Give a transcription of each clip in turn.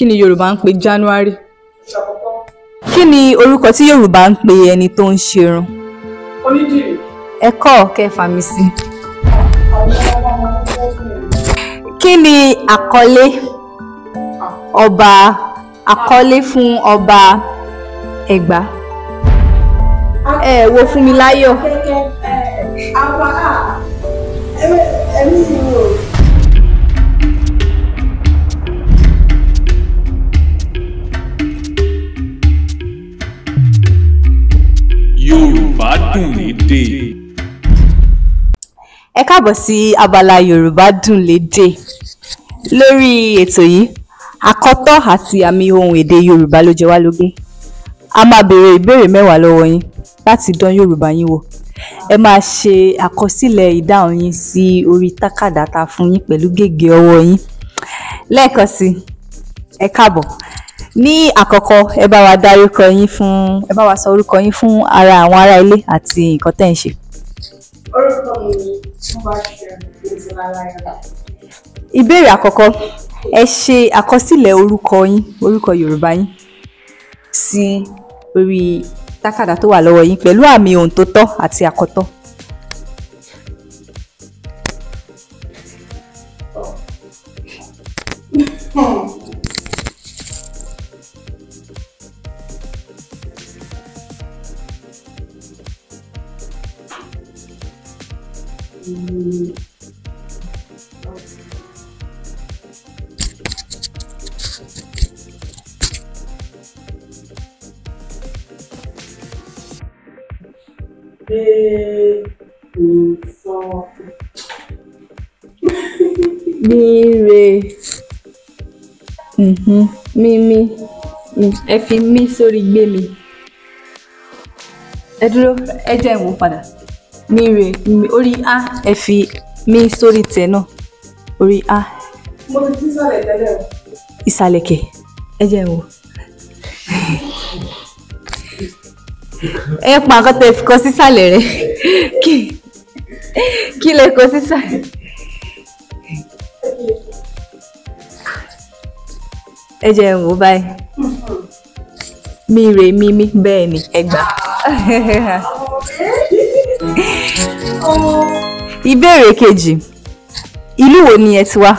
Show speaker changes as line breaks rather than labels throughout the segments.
Kí ni Yorùbá ń pè January? Kí ni orúkọ tí Yorùbá ń pè ẹni tó ń ṣerun?
Onídìrí.
Ẹ kọ́ kẹfà mi sí. Kí ni àkọlé ọba fún ọba Ẹ̀gbá? Ẹ wo fún mi láyọ̀.
Yorùbá dùn lédè.
Ẹ káàbọ̀ sí abala Yorùbá dùn lédè. Lórí ètò yìí, àkọ́tọ̀ àti àmì ohùn èdè Yorùbá ló jẹ wá lógún. A máa béèrè ìbéèrè 10 lọ́wọ́ yín láti dán Yorùbá yín wò. Ẹ máa ṣe àkọsílẹ̀ ìdáhùn yín sí orí tákàdá tá fún yín pẹ̀lú gègé ọwọ́ yín. Lẹ́ẹ̀kan sí, ẹ káàbọ̀. Ní àkọ́kọ́, ẹ bá wa dárúkọ yín ẹ bá wa sọ orúkọ yín fún àwọn ará ilé àti nǹkan tẹ́ ń ṣe.
Orúkọ mi ni Mubashiru Ezelayo.
Ìbéèrè àkọ́kọ́, ẹ ṣe àkọsílẹ̀ orúkọ Yorùbá yín sí orí tákàdá tó wà lọ́wọ́ yín pẹ̀lú àmì ohùn tó tọ́ àti àkọ́tọ̀. Mímí. Ẹ fi mí sórí gbé mi. Ẹ dúró, ẹ jẹ́ ìwọ̀n padà. Míre, orí A, ẹ fi mí sórí tẹ̀ náà. Orí A.
Mo ti tí sàlẹ̀ tẹ́lẹ̀ o.
Ìsàlẹ̀ kẹ̀, ẹ jẹ́ ìwọ̀n. Ẹ pa nǹkan tẹ́ fi kọ sísàlẹ̀ rẹ̀. Kí lẹ kọ sísàlẹ̀? Ẹ jẹ́ ìwọ̀n báyìí. Míre, mímí, bẹ́ẹ̀ ni, Ẹ̀gbá. Ìbéèrè kejì. Ìlú wo ni ẹ ti wá?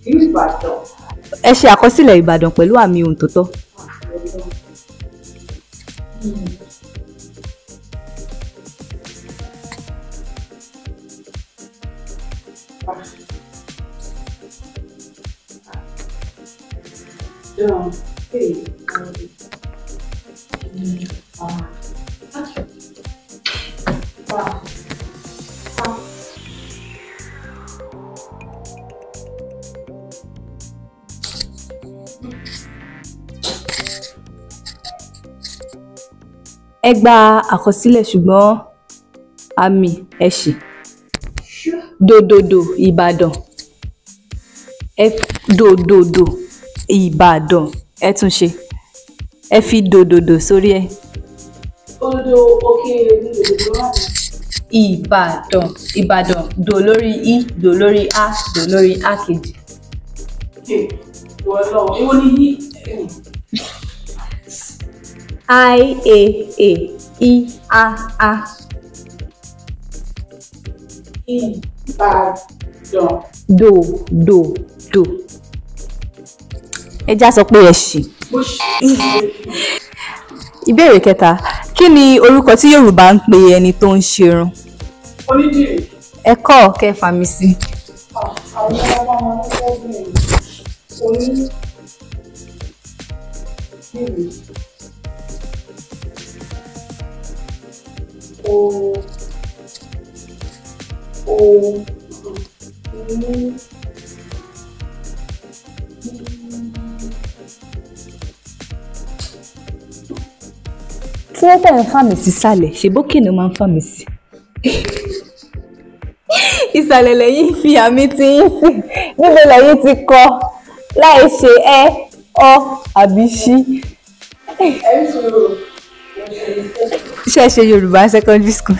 Ìlú Ìbàdàn.
Ẹ ṣe àkọsílẹ̀ Ìbàdàn pẹ̀lú àmì ohùn tó tọ́. Ẹ gba àkọsílẹ̀ ṣùgbọ́n àmì ẹ ṣì. Dòdòdò Ìbàdàn. Dòdòdò Ìbàdàn. Ẹ tún ṣe. Ẹ fi dòdòdò sórí ẹ.
Odò òkè ìlú wà.
Ìbàdàn. Dò lórí I, dò lórí A, dò lórí A kejì.
Ìwọ ni yí.
I-A-A-I-A-A.
Ìbàdàn.
Dò. Ẹ já sọ pé ẹ ṣì. Ìbéèrè kẹta. Kí ni orúkọ tí Yorùbá ń pè ẹni tó ń ṣerun?
Onídìrí.
Ẹ kọ́ kẹfà mi sí.
Àwọn ọmọ ọmọbìnrin. Onídìrí.
Tí wọ́n tẹ̀ ń fà mí sísàlẹ̀, ṣe bókè ni ó máa ń fà mí sí. Ìsàlẹ̀ lẹ́yìn fi àmì tí yín sí. Níbo lẹ́yìn ti kọ láì ṣe ẹ, ọ àbí ṣí. Ṣé ẹ ṣe Yorùbá secondary school?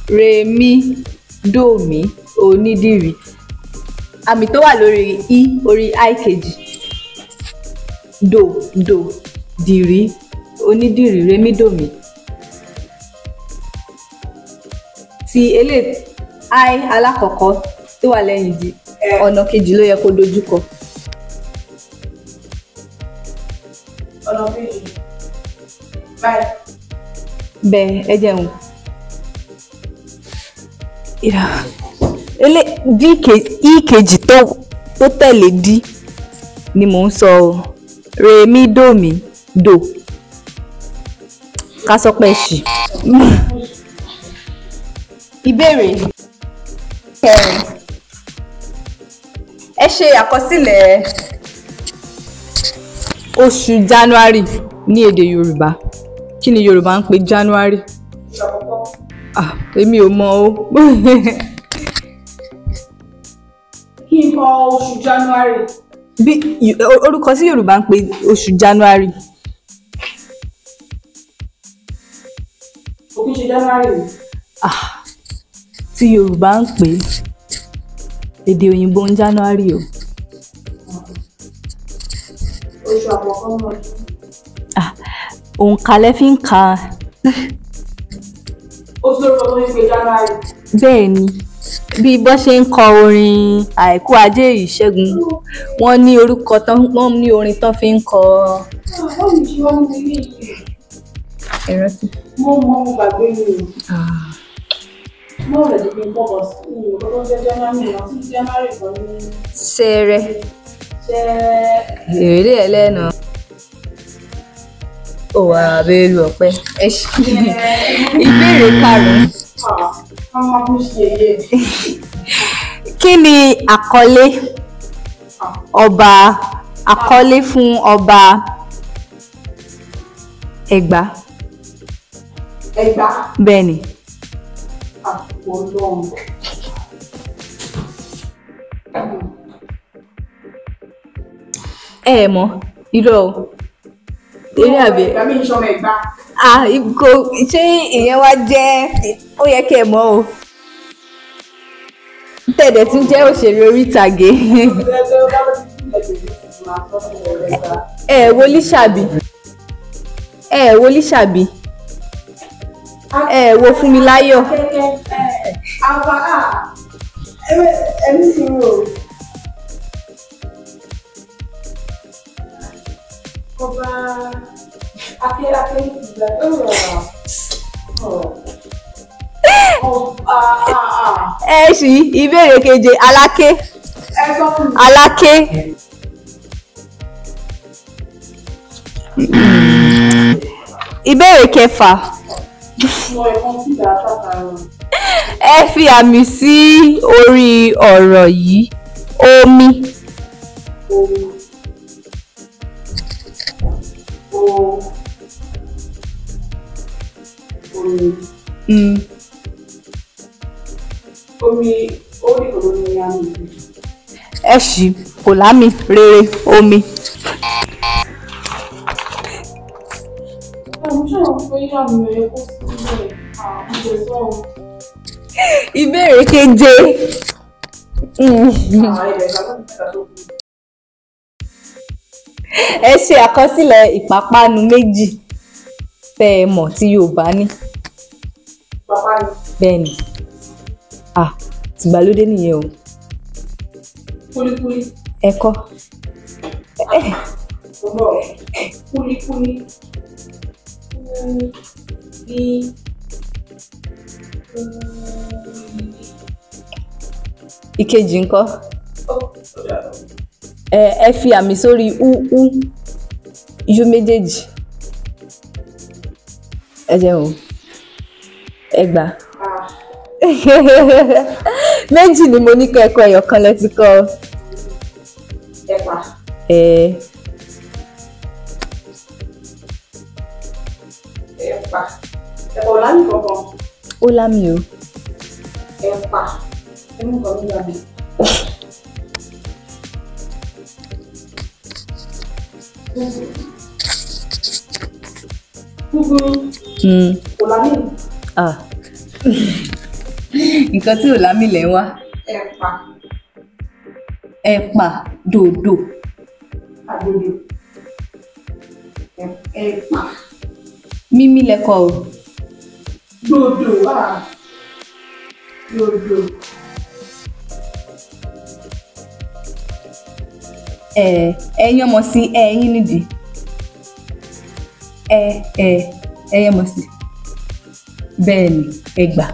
re mi do mi onídìrí. Àmì tó wà lórí i orí i kejì. Do dìrí onídìrí re mi do mi. Ti eléyìí i alákọ̀ọ́kọ́ tó wà lẹ́yìn di ọ̀nà kejì ló yẹ kó dojúkọ.
Ọ̀nà kejì. Báyìí.
Bẹ́ẹ̀ ẹ jẹun. I kejì tó tẹ̀lé d ni mò ń sọ o. Re mi do mi do. Ká sọ pé ṣì. Ìbéèrè kẹrin. Ẹ ṣe àkọsílẹ̀ oṣù January ní èdè Yorùbá. Kí ni Yorùbá ń pè January? Èmi ò mọ̀ o.
Kí n kọ oṣù January.
Bí orúkọ tí Yorùbá ń pè oṣù January.
Kò kí n ṣe January.
Tí Yorùbá ń pè èdè òyìnbó ń January o.
Oṣù àkọ́kọ́ mọ̀.
Òǹkà lẹ fi ń kà.
Oṣù lórúkọ tó ń pè January.
Bẹ́ẹ̀ ni bí bọ́ ṣe ń kọ orin àìkú ajé ìṣẹ́gun wọ́n ní orúkọ wọ́n ní orin tán fi ń kọ.
Báwo ni ṣe wá ní ilé yìí?
Ìrántí.
Mo gbàgbé mi o. Mo rẹ̀ ti fi ń kọ́kọ́ sí ìlú tó jẹ́ January náà sí January kan ní.
Ṣẹrẹ. Èrè ẹlẹ́nu. Ó wà abẹ́lú ọ̀pẹ. Ẹ ṣe ìbéèrè karùn-ún.
Ọmọ kò ṣe yé.
Kí ni àkọlé fún ọba Ẹ̀gbá?
Ẹ̀gbá.
Bẹ́ẹ̀ ni.
Ọlọ́run.
Ẹ mọ̀ irọ́ o. Eré àbí.
Ẹ̀gbá mi ń ṣọmọ Ẹ̀gbá.
Kò ṣé ìyẹn wá jẹ́ ó yẹ kẹ́ ẹ mọ̀ o. Tẹ̀dẹ̀ tún jẹ́ òṣèré orí ìtàgé. Wo Lísàbí. Wo Lísàbí. Wo Fúnmiláyọ̀.
Ẹni tí mo rò. Ọba akẹ́lákẹ́ ìgbà tó rọ̀.
Ẹ ṣì ìbéèrè keje Aláké. Aláké. Ìbéèrè kẹfà. Ẹ fi àmì sí orí ọ̀rọ̀ yìí. Omi.
Omi orí kò lómi àmì.
Ẹ ṣì kò lámì rere omi. Ìbéèrè keje. Ẹ ṣe àkọsílẹ̀ ìpápánu méjì tẹ́ ẹ mọ̀ tí Yorùbá ní.
Ìpápánu.
Bẹ́ẹ̀ ni. Tìgbàlódé nìyẹn o.
Kúlíkúlí.
Ẹ kọ́.
Kúlíkúlí.
Ìkejì ńkọ́? Ẹ fi àmì sórí u méjèèjì. Ẹ jẹun Ẹ̀gbá. Méjì ni mo ní kọ́ ẹ̀kọ́ ẹ̀yọ̀kan lẹ ti kọ́.
Ẹ̀pà. Ẹ̀pà. Ẹ̀pà ò lámì kankan.
Ó lámì o.
Ẹ̀pà. Ẹ̀mú kan ní lámì. Gúgúrú. Kò lámì.
nǹkan tí ò lámì lẹ̀ ń wá.
Ẹ̀pà.
Ẹ̀pà, dòdò.
Àgbòdò. Ẹ̀pà.
Mímí lẹ́kọ̀ o.
Dòdò. Dòdò.
Ẹ̀yin ọmọ sí ẹ̀yin nídìí. Ẹ̀yin ọmọ sí. Bẹ́ẹ̀ ni, ẹgbà.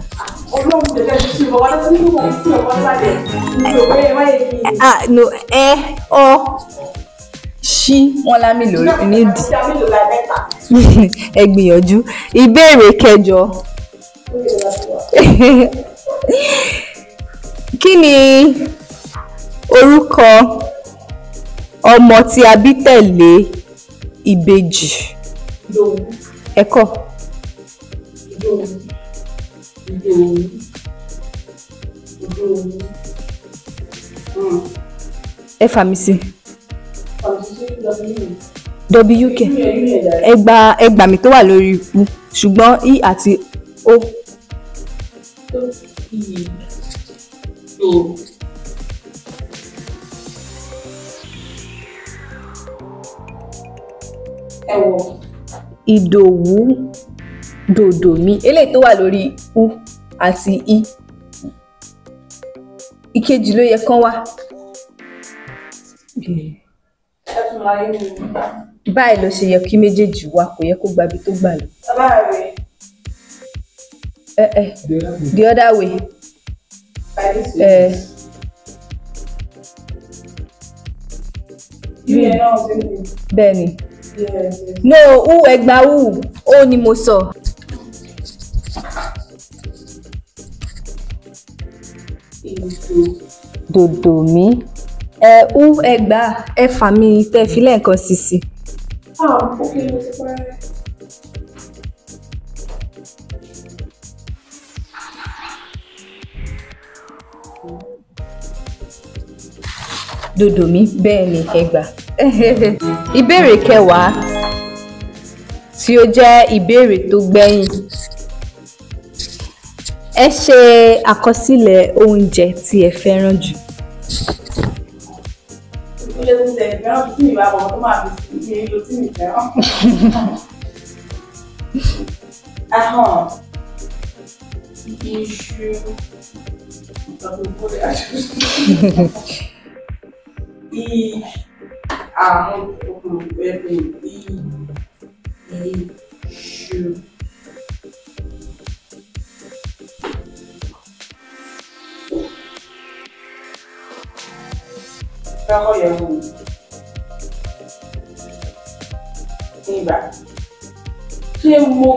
Ọlọ́run tẹ̀lé ti ṣe bọ̀wá lọ́sí nínú wọn sí ọ̀pọ̀ níwájú ní òwe wáyé kí ni.
No, ọ, ṣí wọn lámì lórí nídìí.
Ìjà mélòó la mẹ́ta?
Ẹ gbìyànjú. Ìbéèrè kẹjọ. Kí ni orúkọ ọmọ tí a bí tẹ̀lé ìbejì?
Ìdòwú.
Ẹ̀kọ́.
Ìdòwú. Ìdòwú. Ìdòwú.
Ẹ fà mí sí. WK. Ẹgbà mi tó wà lórí ikú ṣùgbọ́n I àti O.
Ẹ̀wọ̀.
Ìdòwú, dòdò mi. Eléyìí tó wà lórí U àti I. Ìkejì ló yẹ kán wá. Báyìí ló ṣe yẹ kí méjèèjì wá, kò yẹ kó gbabi tó gbà lọ. The other way. Bẹ́ẹ̀ni. No, ẹgbàá ó ni mo sọ. Dòdò mi. Ẹgbàá ẹfà mi tẹ́ fi lẹ́ẹ̀kan sí.
Okay, mo ti parẹ́.
Dòdò mi, bẹ́ẹ̀ ni ẹgbàá. Ìbéèrè kẹwàá tí ó jẹ́ ìbéèrè tó gbẹ̀yìn. Ẹ ṣe àkọsílẹ̀ oúnjẹ tí ẹ fẹ́ràn jù.
Ilé tó tẹ̀ fẹ́ràn tí mi bá bọ̀ tó máa fi sí ilé tí mi fẹ́ràn. Ahọ́n. Iṣu. Àwọn òkùnkùn ẹ̀bùn iṣu.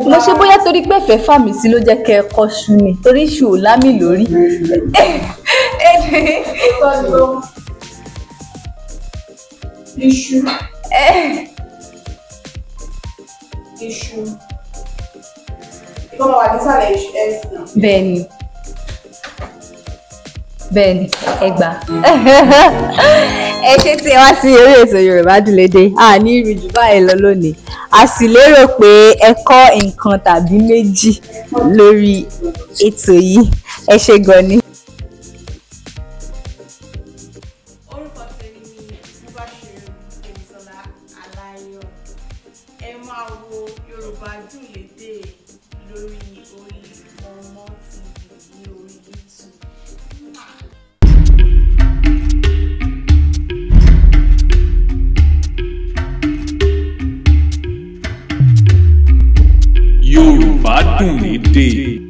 Mo ṣe bóyá torí pé ẹ̀fẹ̀ fà mí sí ló jẹ́ kẹ́ ẹ kọ́ ṣu ni torí ṣù ò lámì lórí.
Iṣu. Iṣu. Ìkọ́ máa wà nísàlẹ̀ ẹ̀sìn.
Bẹ́ẹ̀ni. Bẹ́ẹ̀ni, ẹgbàá. Ẹ ṣé tí ẹ wá sí orí ètò Yorùbá Dùn Lédè. A ní rí jù báyìí lọ lónìí. A sì lérò pé ẹ kọ́ nǹkan tàbí méjì lórí ètò yìí. Ẹ ṣé gan ni.
Orúkọ tèmi ni Mubashiru Emisola Aláyọ̀. Ẹ máa wo Yorùbá Dùn Lédè lórí Oyinmomo TV ní orí YouTube.
Yorùbá Dùn Lédè.